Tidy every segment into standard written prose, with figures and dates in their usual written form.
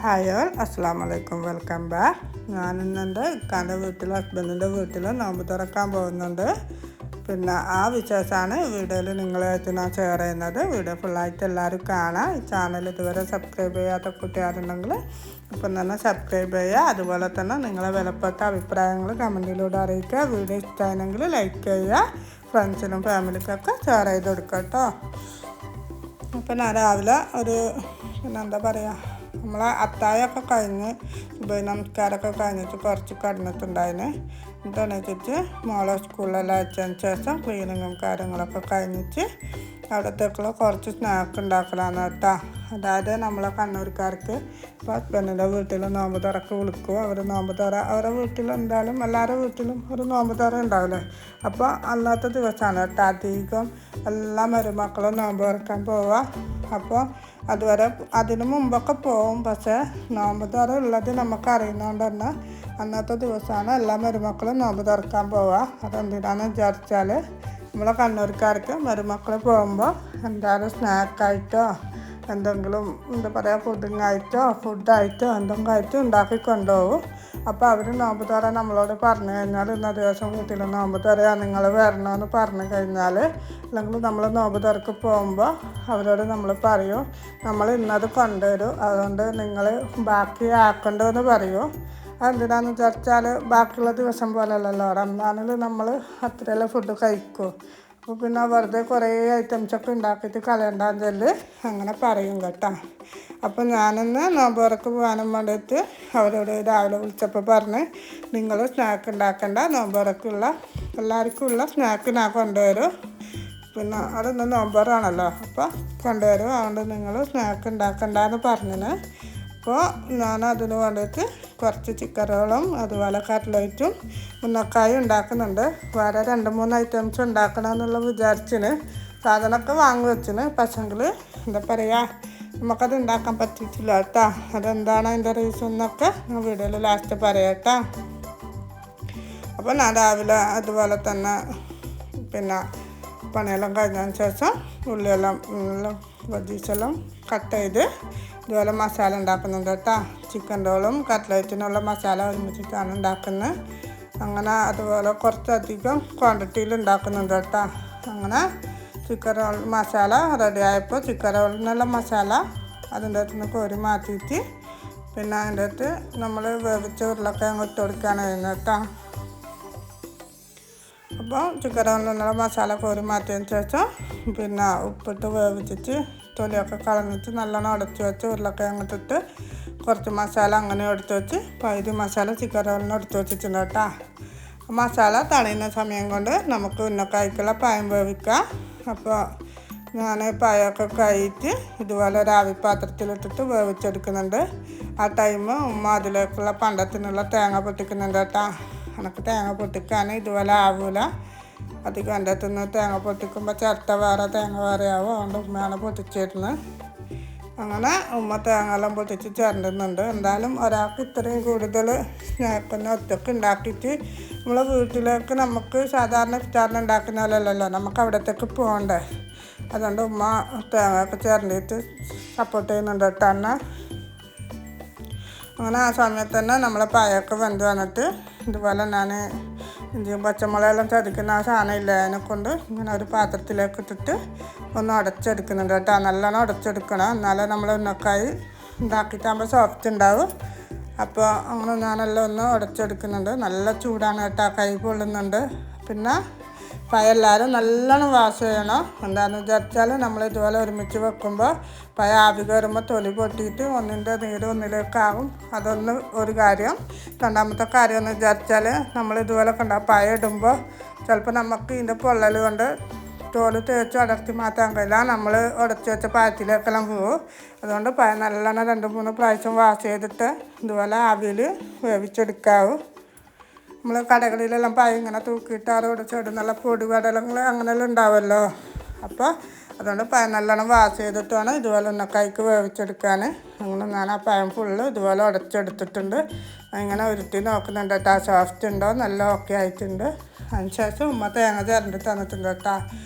Hi all, അസ്സാം വലൈക്കും, welcome back. ഞാനിന്നെൻ്റെ ഇക്കാൻ്റെ വീട്ടിൽ ഹസ്ബൻഡിൻ്റെ വീട്ടിൽ നോമ്പ് തുറക്കാൻ പോകുന്നുണ്ട്. പിന്നെ ആ വിശേഷമാണ് വീഡിയോയിൽ നിങ്ങളായിട്ട് ഞാൻ ഷെയർ ചെയ്യുന്നത്. വീഡിയോ ഫുള്ളായിട്ട് എല്ലാവരും കാണാം. ഈ ചാനൽ ഇതുവരെ സബ്സ്ക്രൈബ് ചെയ്യാത്ത കുട്ടിയാരുണ്ടെങ്കിൽ ഇപ്പം തന്നെ സബ്സ്ക്രൈബ് ചെയ്യുക. അതുപോലെ തന്നെ നിങ്ങളെ വിലപ്പെട്ട അഭിപ്രായങ്ങൾ കമൻറ്റിലൂടെ അറിയിക്കുക. വീഡിയോ ഇഷ്ടമായെങ്കിൽ ലൈക്ക് ചെയ്യുക. ഫ്രണ്ട്സിനും ഫാമിലിക്കൊക്കെ ഷെയർ ചെയ്ത് കൊടുക്കുക കേട്ടോ. അപ്പം ഞാൻ രാവിലെ എന്താ പറയുക, നമ്മളെ അത്താഴമൊക്കെ കഴിഞ്ഞ് നമസ്കാരമൊക്കെ കഴിഞ്ഞിട്ട് കുറച്ച് കിടന്നിട്ടുണ്ടായിരുന്നു. എന്നിട്ട് വെച്ചിട്ട് മോളെ സ്കൂളിലെല്ലാം അയച്ചതിന് ശേഷം ക്ലീനിങ്ങും കാര്യങ്ങളൊക്കെ കഴിഞ്ഞിട്ട് അവിടത്തേക്കുള്ള കുറച്ച് സ്നാക്ക് ഉണ്ടാക്കലാണ് കേട്ടോ. അതായത് നമ്മളെ കണ്ണൂർക്കാർക്ക് ഇപ്പോൾ ഹസ്ബൻഡിൻ്റെ വീട്ടിൽ നോമ്പ് തുറക്ക് വിളിക്കും. അവർ നോമ്പ് തുറ അവരുടെ വീട്ടിൽ എന്തായാലും എല്ലാവരുടെ വീട്ടിലും ഒരു നോമ്പ് തുറ ഉണ്ടാവില്ലേ. അപ്പോൾ അന്നത്തെ ദിവസമാണ് കേട്ടോ അധികം എല്ലാ മരുമക്കളും നോമ്പ് തുറക്കാൻ പോവുക. അപ്പോൾ അതുവരെ അതിന് മുമ്പൊക്കെ പോവും. പക്ഷേ നോമ്പ് തുറ ഉള്ളത് നമുക്ക് അറിയുന്നതുകൊണ്ട് തന്നെ അന്നത്തെ ദിവസമാണ് എല്ലാ മരുമക്കളും നോമ്പ് തുറക്കാൻ പോവുക. അതെന്തിനാണെന്ന് വിചാരിച്ചാൽ നമ്മളെ കണ്ണൂർക്കാർക്ക് മരുമക്കൾ പോകുമ്പോൾ എന്തായാലും സ്നാക്കായിട്ടോ എന്തെങ്കിലും എന്താ പറയുക പുഡിങ്ങായിട്ടോ ഫുഡായിട്ടോ എന്തെങ്കിലും ആയിട്ട് ഉണ്ടാക്കി കൊണ്ടുപോകും. അപ്പോൾ അവർ നോമ്പ് തുറ നമ്മളോട് പറഞ്ഞു കഴിഞ്ഞാൽ ഇന്ന ദിവസം വീട്ടിൽ നോമ്പ് തുറയാണ് നിങ്ങൾ വരണമെന്ന് പറഞ്ഞു കഴിഞ്ഞാൽ, അല്ലെങ്കിൽ നമ്മൾ നോമ്പ് തുറക്ക് പോകുമ്പോൾ അവരോട് നമ്മൾ പറയും നമ്മൾ ഇന്നത് കൊണ്ടുവരും, അതുകൊണ്ട് നിങ്ങൾ ബാക്കി ആക്കണ്ടെന്ന് പറയും. അതെന്തിനാന്ന് വിചാരിച്ചാൽ ബാക്കിയുള്ള ദിവസം പോലെയല്ലല്ലോ, റംസാനിൽ നമ്മൾ അത്രയെല്ലാം ഫുഡ് കഴിക്കും. അപ്പോൾ പിന്നെ വെറുതെ കുറേ ഐറ്റംസൊക്കെ ഉണ്ടാക്കിയിട്ട് കളയണ്ടാന്ന് ചൊല്ലി അങ്ങനെ പറയും കേട്ടോ. അപ്പോൾ ഞാനിന്ന് നോമ്പ് തുറക്ക് പോകാനും വേണ്ടിയിട്ട് അവരോട് രാവിലെ വിളിച്ചപ്പോൾ പറഞ്ഞ് നിങ്ങൾ സ്നാക്ക് ഉണ്ടാക്കണ്ട, നോമ്പ് തുറക്കുള്ള എല്ലാവർക്കും ഉള്ള സ്നാക്ക് ഞാൻ കൊണ്ടുവരും. പിന്നെ അതൊന്ന് നോമ്പ് തുറയാണല്ലോ അപ്പോൾ കൊണ്ടുവരും, അതുകൊണ്ട് നിങ്ങൾ സ്നാക്ക് ഉണ്ടാക്കണ്ടെന്ന് പറഞ്ഞിന്. അപ്പോൾ ഞാൻ അതിന് വേണ്ടിയിട്ട് കുറച്ച് ചിക്കൻ റോളും അതുപോലെ കട്ട്ലേറ്റും ഉന്നക്കായും ഉണ്ടാക്കുന്നുണ്ട്. വേറെ 2-3 ഐറ്റംസ് ഉണ്ടാക്കണമെന്നുള്ള വിചാരിച്ചിന്. സാധനമൊക്കെ വാങ്ങി വെച്ചിന്. പക്ഷെങ്കിൽ എന്താ പറയുക, നമുക്കത് ഉണ്ടാക്കാൻ പറ്റിയിട്ടില്ല കേട്ടോ. അതെന്താണ് അതിൻ്റെ റീസൺ എന്നൊക്കെ ഞാൻ വീഡിയോയിൽ ലാസ്റ്റ് പറയാം കേട്ടോ. അപ്പോൾ ഞാൻ രാവിലെ അതുപോലെ തന്നെ പിന്നെ പണിയെല്ലാം കഴിഞ്ഞതിന് ശേഷം ഉള്ളിയെല്ലാം വെജീസെല്ലാം കട്ട് ചെയ്ത് ഇതുപോലെ മസാല ഉണ്ടാക്കുന്നുണ്ട് കേട്ടോ. ചിക്കൻ റോളും കട്ട്ലേറ്റിനുള്ള മസാല ഒരുമിച്ചിട്ടാണ് ഉണ്ടാക്കുന്നത്. അങ്ങനെ അതുപോലെ കുറച്ചധികം ക്വാണ്ടിറ്റിയിൽ ഉണ്ടാക്കുന്നുണ്ട് കേട്ടോ. അങ്ങനെ ചിക്കൻ റോൾ മസാല റെഡി ആയപ്പോൾ ചിക്കൻ റോളിനുള്ള മസാല അതിൻ്റെ അകത്ത് നിന്ന് കോരി മാറ്റിയിട്ട് പിന്നെ അതിൻ്റെ അകത്ത് നമ്മൾ വേവിച്ച ഉരുളക്കിഴങ്ങ് ഇട്ട് കൊടുക്കുകയാണ് ചെയ്യുന്നത് കേട്ടോ. അപ്പോൾ ചിക്കൻ റോളിനുള്ള മസാല കോരി മാറ്റിയതിന് ശേഷം പിന്നെ ഉപ്പിട്ട് വേവിച്ചിട്ട് തൊലിയൊക്കെ കളഞ്ഞിട്ട് നല്ലോണം ഉടച്ച് വെച്ച് ഉരുളക്കിഴങ്ങിട്ടിട്ട് കുറച്ച് മസാല അങ്ങനെ എടുത്ത് വെച്ച് പകുതി മസാല ചിക്കൻ റോളിന് എടുത്ത് വെച്ചിട്ടുണ്ട് കേട്ടോ. മസാല തണിയുന്ന സമയം കൊണ്ട് നമുക്ക് ഉന്നക്കായ്ക്കുള്ള പഴം വേവിക്കാം. അപ്പോൾ ഞാൻ പഴമൊക്കെ കഴിയിട്ട് ഇതുപോലെ ഒരു ആവിപ്പാത്രത്തിലിട്ടിട്ട് വേവിച്ചെടുക്കുന്നുണ്ട്. ആ ടൈം ഉമ്മ അതിലേക്കുള്ള പണ്ടത്തിനുള്ള തേങ്ങ പൊട്ടിക്കുന്നുണ്ട് കേട്ടോ. എനിക്ക് തേങ്ങ പൊട്ടിക്കാൻ ഇതുപോലെ ആവില്ല. അധികം എൻ്റെ അടുത്തുനിന്ന് തേങ്ങ പൊട്ടിക്കുമ്പോൾ ചിരട്ട വേറെ തേങ്ങ വേറെ ആവും. അതുകൊണ്ട് ഉമ്മയാണ് പൊട്ടിച്ചിരുന്നത്. അങ്ങനെ ഉമ്മ തേങ്ങയെല്ലാം പൊട്ടിച്ച് ചേർന്നുണ്ട്. എന്തായാലും ഒരാൾക്ക് ഇത്രയും കൂടുതൽ സ്നാക്കിന് ഒറ്റക്ക് ഉണ്ടാക്കിയിട്ട് നമ്മളെ വീട്ടിലേക്ക് നമുക്ക് സാധാരണ ഇഫ്താറിന് ഉണ്ടാക്കുന്ന പോലെയല്ലല്ലോ, നമുക്ക് അവിടത്തേക്ക് പോകണ്ടേ. അതുകൊണ്ട് ഉമ്മ തേങ്ങയൊക്കെ ചേർന്നിട്ട് സപ്പോർട്ട് ചെയ്യുന്നുണ്ട് കേട്ടോ എന്നെ. അങ്ങനെ ആ സമയത്ത് തന്നെ നമ്മളെ പായൊക്കെ വെന്ത് വന്നിട്ട് ഇതുപോലെ ഞാൻ ഇഞ്ചിയും പച്ചമുളകെല്ലാം ചതിക്കുന്ന ആ സാധനം ഇല്ല, അതിനെക്കൊണ്ട് ഇങ്ങനെ ഒരു പാത്രത്തിലേക്ക് ഇട്ടിട്ട് ഒന്ന് ഉടച്ചെടുക്കുന്നുണ്ട് കേട്ടോ. നല്ലോണം ഉടച്ചെടുക്കണം, എന്നാലേ നമ്മൾ ഉന്നക്കായി ഉണ്ടാക്കിയിട്ടാകുമ്പോൾ സോഫ്റ്റ് ഉണ്ടാവും. അപ്പോൾ അങ്ങനെ ഞാനെല്ലാം ഒന്ന് ഉടച്ചെടുക്കുന്നുണ്ട്. നല്ല ചൂടാണ് കേട്ടോ, കൈ പൊള്ളുന്നുണ്ട്. പിന്നെ പഴം എല്ലാവരും നല്ലോണം വാഷ് ചെയ്യണം. എന്താണെന്ന് വിചാരിച്ചാൽ നമ്മൾ ഇതുപോലെ ഒരുമിച്ച് വെക്കുമ്പോൾ പഴം ആവി കയറുമ്പോൾ തൊലി പൊട്ടിയിട്ട് ഒന്നിൻ്റെ നീര് ഒന്നിലേക്കാവും. അതൊന്ന് ഒരു കാര്യം. രണ്ടാമത്തെ കാര്യം എന്ന് വിചാരിച്ചാൽ നമ്മൾ ഇതുപോലെ പഴം ഇടുമ്പോൾ ചിലപ്പോൾ നമുക്ക് ഇതിൻ്റെ പൊള്ളൽ കൊണ്ട് തോല് തേച്ച് അടർത്തി മാറ്റാൻ കഴിയില്ല. നമ്മൾ ഉടച്ച് വെച്ച പഴത്തിലേക്കെല്ലാം പോകും. അതുകൊണ്ട് പഴം നല്ലോണം 2-3 പ്രാവശ്യം വാഷ് ചെയ്തിട്ട് ഇതുപോലെ ആവിയിൽ വേവിച്ചെടുക്കാവും. നമ്മൾ കടകളിലെല്ലാം പഴം ഇങ്ങനെ തൂക്കിയിട്ട് അതോടെ ചെടി നല്ല പൊടി കടലങ്ങൾ അങ്ങനെയെല്ലാം ഉണ്ടാവുമല്ലോ. അപ്പോൾ അതുകൊണ്ട് പഴം നല്ലോണം വാഷ് ചെയ്തിട്ട് വേണം ഇതുപോലെ ഉന്നക്കായ്ക്ക് വേവിച്ചെടുക്കാൻ. അങ്ങനെ ഞാൻ ആ പഴം ഫുള്ള് ഇതുപോലെ ഉടച്ചെടുത്തിട്ടുണ്ട്. ഇങ്ങനെ ഉരുട്ടി നോക്കുന്നുണ്ട് കേട്ടോ, സോഫ്റ്റ് ഉണ്ടോ, നല്ല ഓക്കെ ആയിട്ടുണ്ട്. അതിന് ശേഷം ഉമ്മ തേങ്ങ ചേർന്ന് തന്നിട്ടുണ്ട് കേട്ടോ.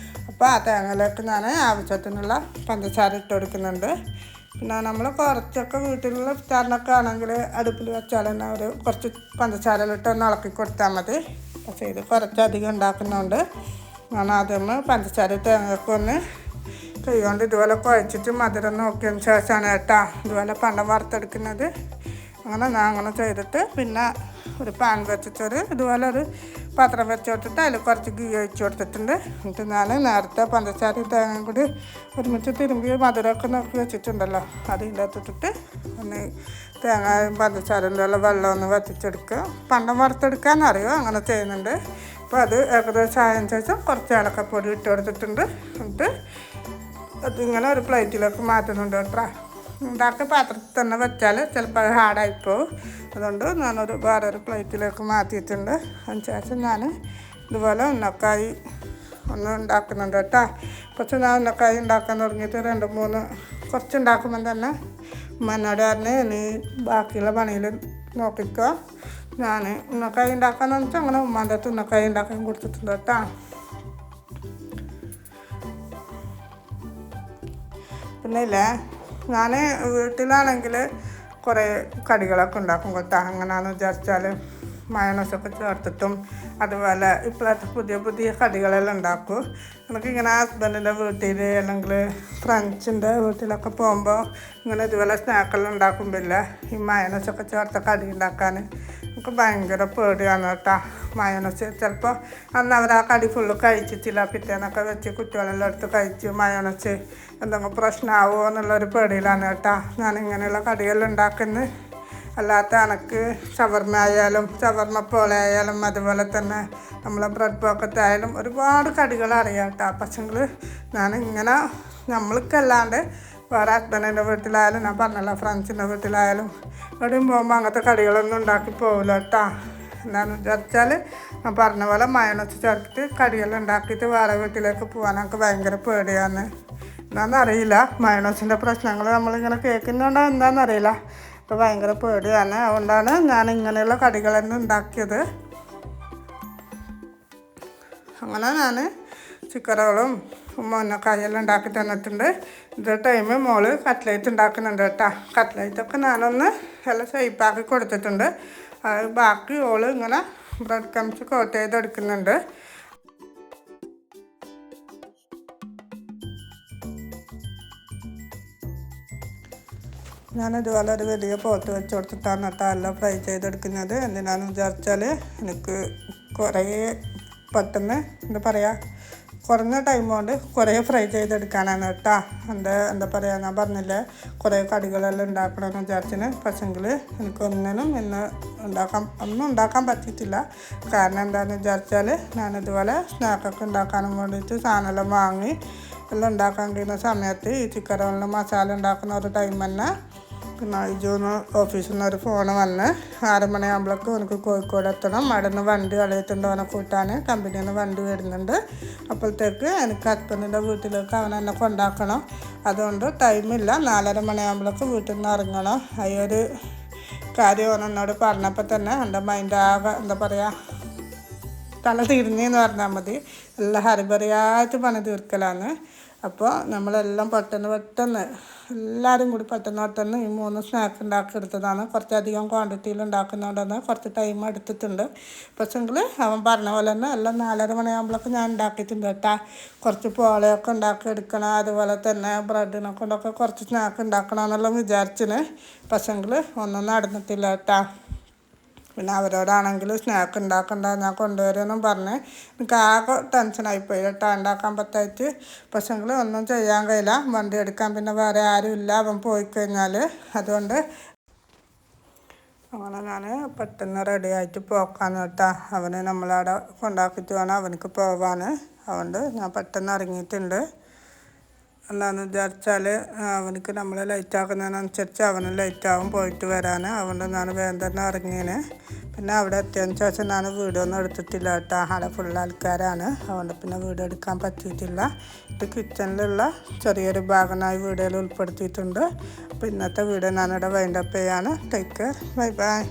അപ്പോൾ ആ തേങ്ങയിലേക്ക് ഞാൻ ആവശ്യത്തിനുള്ള പഞ്ചസാര ഇട്ട് കൊടുക്കുന്നുണ്ട്. പിന്നെ നമ്മൾ കുറച്ചൊക്കെ വീട്ടിലുള്ള ഇഫ്താറിനൊക്കെ ആണെങ്കിൽ അടുപ്പിൽ വെച്ചാൽ തന്നെ ഒരു കുറച്ച് പഞ്ചസാരയിലിട്ട് ഒന്ന് ഇളക്കി കൊടുത്താൽ മതി. പക്ഷേ ഇത് കുറച്ചധികം ഉണ്ടാക്കുന്നുണ്ട്. ഞാൻ ആദ്യം പഞ്ചസാര തേങ്ങയൊക്കെ ഒന്ന് കൈകൊണ്ട് ഇതുപോലെ കുഴച്ചിട്ട് മധുരം നോക്കിയതിന് ശേഷമാണ് കേട്ടോ ഇതുപോലെ പഴം വറുത്തെടുക്കുന്നത്. ഞാൻ അങ്ങനെ ചെയ്തിട്ട് പിന്നെ ഒരു പാൻ വെച്ചിട്ടൊരു ഇതുപോലെ ഒരു പാത്രം വെച്ച് കൊടുത്തിട്ട് അതിൽ കുറച്ച് ഗീ ഒഴിച്ച് കൊടുത്തിട്ടുണ്ട്. എന്നിട്ട് ഞാൻ നേരത്തെ പഞ്ചസാരയും തേങ്ങയും കൂടി ഒരുമിച്ച് തിരുമ്പി മധുരമൊക്കെ നോക്കി വെച്ചിട്ടുണ്ടല്ലോ, അതിൻ്റെ അകത്തിട്ടിട്ട് ഒന്ന് തേങ്ങയും പഞ്ചസാരൻ്റെ ഉള്ള വെള്ളം ഒന്ന് വറ്റിച്ചെടുക്കുക. പഴം വറുത്തെടുക്കാനറിയോ അങ്ങനെ ചെയ്യുന്നുണ്ട്. അപ്പോൾ അത് ഏകദേശം ആയതിനു ശേഷം കുറച്ച് ഏലക്കപ്പൊടി ഇട്ട് കൊടുത്തിട്ടുണ്ട്. എന്നിട്ട് അതിങ്ങനെ ഒരു പ്ലേറ്റിലേക്ക് മാറ്റുന്നുണ്ട് കേട്ടോ. ഉണ്ടാക്കിയ പാത്രത്തിൽ തന്നെ വെച്ചാൽ ചിലപ്പോൾ അത് ഹാർഡായിപ്പോവും. അതുകൊണ്ട് ഞാനൊരു വേറൊരു പ്ലേറ്റിലേക്ക് മാറ്റിയിട്ടുണ്ട്. അതിന് ശേഷം ഞാൻ ഇതുപോലെ ഉന്നക്കായി ഒന്ന് ഉണ്ടാക്കുന്നുണ്ട് കേട്ടോ. പക്ഷെ ഞാൻ ഉന്നക്കായി ഉണ്ടാക്കാൻ തുടങ്ങിയിട്ട് 2-3 കുറച്ച് ഉണ്ടാക്കുമ്പോൾ തന്നെ ഉമ്മനോട് പറഞ്ഞ് നീ ബാക്കിയുള്ള പണിയിൽ നോക്കിക്കോ, ഞാൻ ഉന്നക്കായി ഉണ്ടാക്കാമെന്ന് വെച്ചാൽ അങ്ങനെ ഉമ്മാൻ്റെ അടുത്ത് ഉന്നക്കായി ഉണ്ടാക്കാൻ കൊടുത്തിട്ടുണ്ട് കേട്ടോ. പിന്നെ ഇല്ലേ, ഞാൻ വീട്ടിലാണെങ്കിൽ കുറേ കടികളൊക്കെ ഉണ്ടാക്കും കേട്ടോ. എങ്ങനെയാണെന്ന് വിചാരിച്ചാൽ മയോണൈസൊക്കെ ചേർത്തിട്ടും അതുപോലെ ഇപ്പോഴത്തെ പുതിയ പുതിയ കടികളെല്ലാം ഉണ്ടാക്കും. എനിക്കിങ്ങനെ ഹസ്ബൻഡിൻ്റെ വീട്ടിൽ അല്ലെങ്കിൽ ഫ്രണ്ട്സിൻ്റെ വീട്ടിലൊക്കെ പോകുമ്പോൾ ഇങ്ങനെ ഇതുപോലെ സ്നാക്കെല്ലാം ഉണ്ടാക്കുമ്പില്ല ഈ മയോണൈസൊക്കെ ചേർത്ത കടി ഉണ്ടാക്കാൻ എനിക്ക് ഭയങ്കര പേടിയാണ് കേട്ടോ. മയോണൈസ് ചിലപ്പോൾ അന്ന് അവർ ആ കടി ഫുള്ള് കഴിച്ചിട്ടില്ല, പിറ്റേന്നൊക്കെ വെച്ച് കുട്ടികളെല്ലാം എടുത്ത് കഴിച്ച് മയോണൈസ് എന്തെങ്കിലും പ്രശ്നമാവുമോ എന്നുള്ളൊരു പേടിയിലാണ് കേട്ടോ ഞാൻ ഇങ്ങനെയുള്ള കടികൾ ഉണ്ടാക്കുന്നത്. അല്ലാത്ത എനിക്ക് ഷവർമ ആയാലും ഷവർമ പോലെ ആയാലും അതുപോലെ തന്നെ നമ്മളെ ബ്രെഡ് പോക്കറ്റ് ആയാലും ഒരുപാട് കടികൾ അറിയാം കേട്ടോ. പക്ഷെങ്കിൽ ഞാനിങ്ങനെ നമ്മൾക്കല്ലാണ്ട് വേറെ ഹസ്ബൻഡിൻ്റെ വീട്ടിലായാലും ഞാൻ പറഞ്ഞല്ലോ ഫ്രണ്ട്സിൻ്റെ വീട്ടിലായാലും എവിടെയും പോകുമ്പോൾ അങ്ങനത്തെ കടികളൊന്നും ഉണ്ടാക്കി പോകില്ല കേട്ടോ. എന്താണെന്ന് വിചാരിച്ചാൽ ഞാൻ പറഞ്ഞ പോലെ മയോണൈസ് ചേർത്തിട്ട് കടികൾ ഉണ്ടാക്കിയിട്ട് വേറെ വീട്ടിലേക്ക് പോകാൻ എനിക്ക് ഭയങ്കര പേടിയാണ്. എന്താണെന്നറിയില്ല, മയോണൈസിൻ്റെ പ്രശ്നങ്ങൾ നമ്മളിങ്ങനെ കേൾക്കുന്നുണ്ടോ എന്താണെന്നറിയില്ല. അപ്പോൾ ഭയങ്കര പേടിയാണ്. അതുകൊണ്ടാണ് ഞാൻ ഇങ്ങനെയുള്ള കടികളൊന്നും ഉണ്ടാക്കിയത്. അങ്ങനെ ഞാൻ ചിക്കൻ റോളും ഉന്നക്കായെല്ലാം ഉണ്ടാക്കി തന്നിട്ടുണ്ട്. ഇത് ടൈം മോള് കട്ട്ലേറ്റ് ഉണ്ടാക്കുന്നുണ്ട് കേട്ടോ. കട്ട്ലേറ്റൊക്കെ ഞാനൊന്ന് എല്ലാം ഷേപ്പാക്കി കൊടുത്തിട്ടുണ്ട്. അത് ബാക്കി ഓള് ഇങ്ങനെ ബ്രെഡ് ക്രംസ് കോട്ട് ചെയ്തെടുക്കുന്നുണ്ട്. ഞാനിതുപോലെ ഒരു വലിയ പോട്ട് വെച്ച് കൊടുത്തിട്ടാണ് കേട്ടോ എല്ലാം ഫ്രൈ ചെയ്തെടുക്കുന്നത്. എന്തിനാണെന്ന് വിചാരിച്ചാൽ എനിക്ക് കുറേ പെട്ടെന്ന് എന്താ പറയുക കുറഞ്ഞ ടൈം കൊണ്ട് കുറേ ഫ്രൈ ചെയ്തെടുക്കാനാണ് കേട്ടോ. എന്താ പറയുക, ഞാൻ പറഞ്ഞില്ലേ കുറേ കടികളെല്ലാം ഉണ്ടാക്കണമെന്ന് വിചാരിച്ചിന്. പക്ഷെങ്കിൽ എനിക്കൊന്നിനും ഒന്നും ഉണ്ടാക്കാൻ പറ്റിയിട്ടില്ല. കാരണം എന്താണെന്ന് വിചാരിച്ചാൽ ഞാനിതുപോലെ സ്നാക്കൊക്കെ ഉണ്ടാക്കാനും വേണ്ടിയിട്ട് സാധനമെല്ലാം വാങ്ങി എല്ലാം ഉണ്ടാക്കാൻ കഴിയുന്ന സമയത്ത് ഈ ചിക്കൻ റോളിന് മസാല ഉണ്ടാക്കുന്ന ഒരു ടൈം തന്നെ പിന്നെ ഇജൂന്ന് ഓഫീസിൽ നിന്ന് ഒരു ഫോണ് വന്ന് 6 മണിയാകുമ്പോഴേക്കും എനിക്ക് കോഴിക്കോട് എത്തണം. അവിടെ നിന്ന് വണ്ടി കളയിട്ടുണ്ടോ അവനെ കൂട്ടാൻ കമ്പനിയിൽ നിന്ന് വണ്ടി വരുന്നുണ്ട്. അപ്പോഴത്തേക്ക് എനിക്ക് ഹസ്ബൻഡിൻ്റെ വീട്ടിലേക്ക് അവനെന്നെ കൊണ്ടാക്കണം. അതുകൊണ്ട് ടൈമില്ല, 4:30 മണിയാകുമ്പോഴേക്ക് വീട്ടിൽ നിന്ന് ഇറങ്ങണം. ഈ ഒരു കാര്യം അവൻ എന്നോട് പറഞ്ഞപ്പോൾ തന്നെ എൻ്റെ മൈൻഡ് ആകെ എന്താ പറയുക തല തിരിഞ്ഞെന്ന് പറഞ്ഞാൽ മതി. എല്ലാം ഹരിബറിയായിട്ട് പണി തീർക്കലാണ്. അപ്പോൾ നമ്മളെല്ലാം പെട്ടെന്ന് എല്ലാവരും കൂടി പെട്ടെന്ന് ഈ 3 സ്നാക്ക് ഉണ്ടാക്കിയെടുത്തതാണ്. കുറച്ചധികം ക്വാണ്ടിറ്റിയിൽ ഉണ്ടാക്കുന്നതുകൊണ്ട് കുറച്ച് ടൈം എടുത്തിട്ടുണ്ട്. പക്ഷെങ്കിൽ അവൻ പറഞ്ഞ പോലെ തന്നെ എല്ലാം 4:30 മണിയാകുമ്പോഴൊക്കെ ഞാൻ ഉണ്ടാക്കിയിട്ടുണ്ട് കേട്ടോ. കുറച്ച് പോളയൊക്കെ ഉണ്ടാക്കിയെടുക്കണം, അതുപോലെ തന്നെ ബ്രെഡിനെ കൊണ്ടൊക്കെ കുറച്ച് സ്നാക്ക് ഉണ്ടാക്കണം എന്നെല്ലാം വിചാരിച്ചിന്. പക്ഷെങ്കിൽ ഒന്നും നടന്നിട്ടില്ല കേട്ടോ. പിന്നെ അവരോടാണെങ്കിൽ സ്നാക്ക് ഉണ്ടാക്കണ്ട ഞാൻ കൊണ്ടുവരുമെന്നും പറഞ്ഞ് എനിക്ക് ആകെ ടെൻഷനായിപ്പോയി കേട്ടോ ഉണ്ടാക്കാൻ പറ്റായിട്ട്. പക്ഷെങ്കിൽ ഒന്നും ചെയ്യാൻ കഴിയില്ല, വണ്ടി എടുക്കാൻ പിന്നെ വേറെ ആരും ഇല്ല അവൻ പോയി കഴിഞ്ഞാൽ. അതുകൊണ്ട് അങ്ങനെ ഞാൻ പെട്ടെന്ന് റെഡി ആയിട്ട് പോക്കാന്ന് കേട്ടോ. അവനെ നമ്മളവിടെ കൊണ്ടാക്കിയിട്ട് വേണം അവനക്ക് പോകാൻ. അതുകൊണ്ട് ഞാൻ പെട്ടെന്ന് ഇറങ്ങിയിട്ടുണ്ട്. എന്താണെന്ന് വിചാരിച്ചാൽ അവനക്ക് നമ്മൾ ലൈറ്റ് ആക്കുന്നതിനനുസരിച്ച് അവനും ലൈറ്റാവും പോയിട്ട് വരാൻ. അതുകൊണ്ട് ഞാൻ വേഗം തന്നെ ഇറങ്ങിയേനെ. പിന്നെ അവിടെ എത്തിയതിന് ശേഷം ഞാൻ വീഡിയോ ഒന്നും എടുത്തിട്ടില്ല കേട്ടോ. അവിടെ ഫുൾ ആൾക്കാരാണ്, അതുകൊണ്ട് പിന്നെ വീഡിയോ എടുക്കാൻ പറ്റിയിട്ടില്ല. ഇത് കിച്ചണിലുള്ള ചെറിയൊരു ഭാഗമായി വീഡിയോയിൽ ഉൾപ്പെടുത്തിയിട്ടുണ്ട്. അപ്പോൾ ഇന്നത്തെ വീഡിയോ ഞാനിവിടെ വൈൻഡപ്പ് ചെയ്യാണ്. Take care, bye bye.